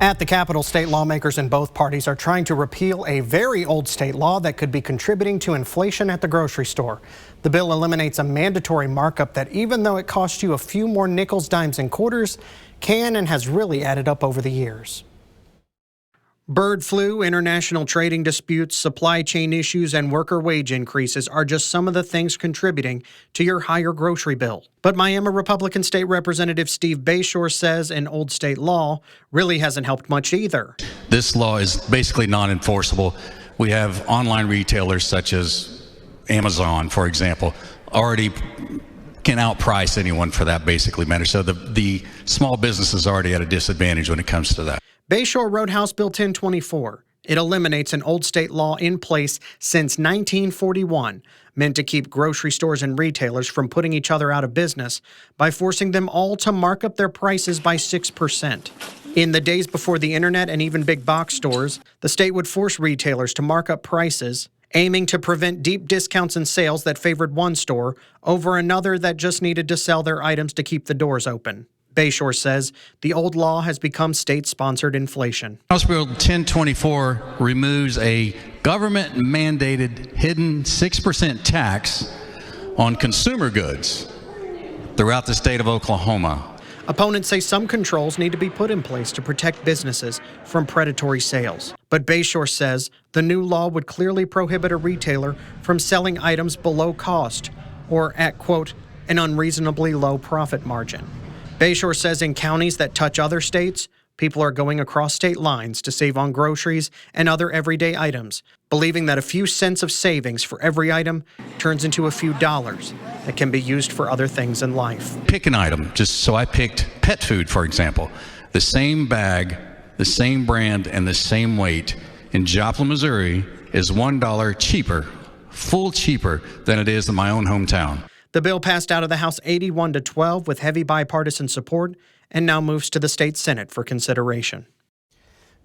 At the Capitol, state lawmakers in both parties are trying to repeal a very old state law that could be contributing to inflation at the grocery store. The bill eliminates a mandatory markup that, even though it costs you a few more nickels, dimes, and quarters, can and has really added up over the years. Bird flu, international trading disputes, supply chain issues, and worker wage increases are just some of the things contributing to your higher grocery bill. But Miami Republican State Representative Steve Bayshore says an old state law really hasn't helped much either. This law is basically non-enforceable. We have online retailers such as Amazon, for example, already can outprice anyone for that basically matter. So the small business is already at a disadvantage when it comes to that. Bayshore wrote House Bill 1024. It eliminates an old state law in place since 1941, meant to keep grocery stores and retailers from putting each other out of business by forcing them all to mark up their prices by 6%. In the days before the internet and even big box stores, the state would force retailers to mark up prices, aiming to prevent deep discounts in sales that favored one store over another that just needed to sell their items to keep the doors open. Bayshore says the old law has become state-sponsored inflation. House Bill 1024 removes a government-mandated hidden 6% tax on consumer goods throughout the state of Oklahoma. Opponents say some controls need to be put in place to protect businesses from predatory sales. But Bayshore says the new law would clearly prohibit a retailer from selling items below cost or at, quote, an unreasonably low profit margin. Bayshore says in counties that touch other states, people are going across state lines to save on groceries and other everyday items, believing that a few cents of savings for every item turns into a few dollars that can be used for other things in life. Pick an item. So I picked pet food, for example. The same bag, the same brand, and the same weight in Joplin, Missouri is $1 cheaper, full cheaper than it is in my own hometown. The bill passed out of the House 81-12 with heavy bipartisan support and now moves to the state Senate for consideration.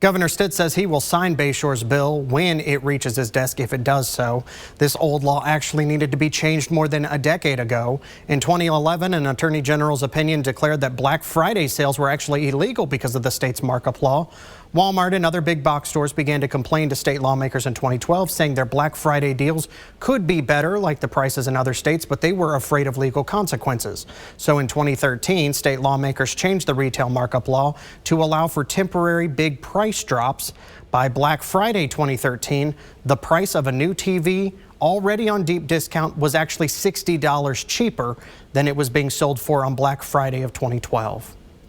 Governor Stitt says he will sign Bayshore's bill when it reaches his desk if it does so. This old law actually needed to be changed more than a decade ago. In 2011, an attorney general's opinion declared that Black Friday sales were actually illegal because of the state's markup law. Walmart and other big box stores began to complain to state lawmakers in 2012, saying their Black Friday deals could be better, like the prices in other states, but they were afraid of legal consequences. So in 2013, state lawmakers changed the retail markup law to allow for temporary big price drops. By Black Friday 2013, the price of a new TV already on deep discount was actually $60 cheaper than it was being sold for on Black Friday of 2012.